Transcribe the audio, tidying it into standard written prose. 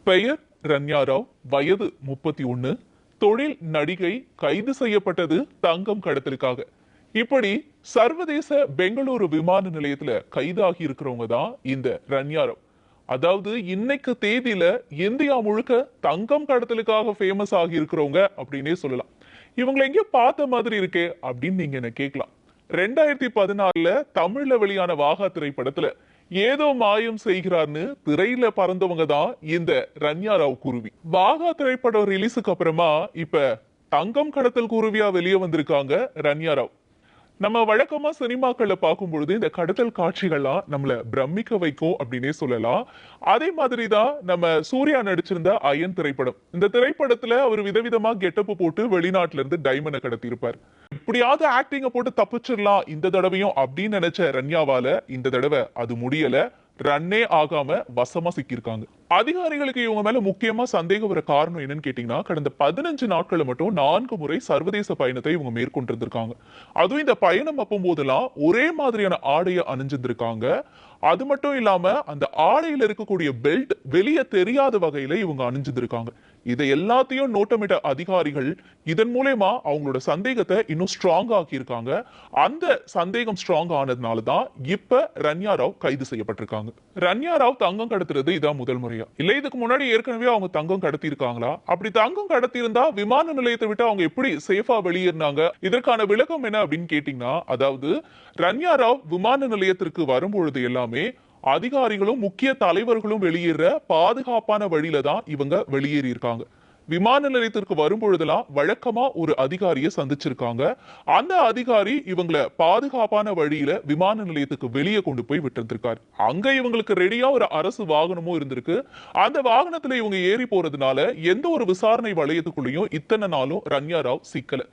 பெயர் ரன்யா ராவ், வயது 31, தொழில் நடிகை, கைது செய்யப்பட்டது தங்கம் கடத்தலுக்காக. இப்படி சர்வதேச பெங்களூரு விமான நிலையத்துல கைதாகி இருக்கிறவங்க தான் இந்த ரன்யா ராவ். அதாவது இன்னைக்கு தேதியில இந்தியா முழுக்க தங்கம் கடத்தலுக்காக ஃபேமஸ் ஆகி இருக்கிறவங்க அப்படின்னே சொல்லலாம். இவங்களை எங்கேயோ பார்த்த மாதிரி இருக்கே அப்படின்னு நீங்க என்ன கேட்கலாம். 2014 தமிழ்ல வெளியான வாகா திரைப்படத்துல ஏதோ மாயம் செய்கிறார்னு திரையில பறந்தவங்க தான் இந்த ரன்யா ராவ் குருவி. வாகா திரைப்படம் ரிலீஸுக்கு அப்புறமா இப்ப தங்கம் கடத்தல் குருவியா வெளியே வந்திருக்காங்க ரன்யா ராவ். நம்ம வழக்கமா சினிமாக்கள்ல பார்க்கும் பொழுது இந்த கடத்தல் காட்சிகள்லாம் நம்மள பிரமிக்க வைக்கும் அப்படின்னே சொல்லலாம். அதே மாதிரிதான் நம்ம சூர்யா நடிச்சிருந்த அயன் திரைப்படம். இந்த திரைப்படத்துல அவர் விதவிதமா கெட்டப்பு போட்டு வெளிநாட்டுல இருந்து டைமண்டை கடத்தி இருப்பார். எப்படியாவது ஆக்டிங்க போட்டு தப்பிச்சிடலாம் இந்த தடவையும் அப்படின்னு நினைச்ச ரன்யாவால இந்த தடவை அது முடியல. ரன்னே ஆகாம வசமா சிக்கியிருக்காங்க. அதிகாரிகளுக்கு இவங்க மேல முக்கியமா சந்தேகம் வர காரணம் என்னன்னு கேட்டீங்கன்னா, கடந்த 15 நாட்கள் மட்டும் 4 முறை சர்வதேச பயணத்தை இவங்க மேற்கொண்டிருந்திருக்காங்க. அதுவும் இந்த பயணம் அப்பம் போதெல்லாம் ஒரே மாதிரியான ஆடையை அணிஞ்சிருந்திருக்காங்க. அது மட்டும் இல்லாம அந்த ஆடையில இருக்கக்கூடிய பெல்ட் வெளியே தெரியாத வகையில இவங்க அணிஞ்சிருக்காங்க. இதை எல்லாத்தையும் நோட்டமிட்ட அதிகாரிகள் இதன் மூலமா அவங்களோட சந்தேகத்தை இன்னும் ஸ்ட்ராங் ஆக்கியிருக்காங்க. அந்த சந்தேகம் ஸ்ட்ராங் ஆனதுனாலதான் இப்ப ரன்யா ராவ் கைது செய்யப்பட்டிருக்காங்க. ரன்யா ராவ் தங்கம் கடத்துறது இதான் முதல் முறையா இல்ல இதுக்கு முன்னாடி ஏற்கனவே அவங்க தங்கம் கடத்தி இருக்காங்களா? அப்படி தங்கம் கடத்தி இருந்தா விமான நிலையத்தை விட்டு அவங்க எப்படி சேஃபா வெளியேறினாங்க? இதற்கான விளக்கம் என்ன அப்படின்னு கேட்டீங்கன்னா, அதாவது ரன்யா ராவ் விமான நிலையத்திற்கு வரும்பொழுது எல்லாமே அதிகாரிகளும் முக்கிய தலைவர்களும் வெளியேற பாதுகாப்பான வழியில தான் இவங்க வெளியேறி இருக்காங்க. விமான நிலையத்திற்கு வரும்பொழுதெல்லாம் வழக்கமா ஒரு அதிகாரியை சந்திச்சிருக்காங்க. அந்த அதிகாரி இவங்களை பாதுகாப்பான வழியில விமான நிலையத்துக்கு வெளியே கொண்டு போய் விட்டிருந்திருக்காரு. அங்க இவங்களுக்கு ரெடியா ஒரு அரசு வாகனமும் இருந்திருக்கு. அந்த வாகனத்துல இவங்க ஏறி போறதுனால எந்த ஒரு விசாரணை வளையத்துக்குள்ளேயும் இத்தனை நாளும் ரன்யா ராவ் சிக்கல.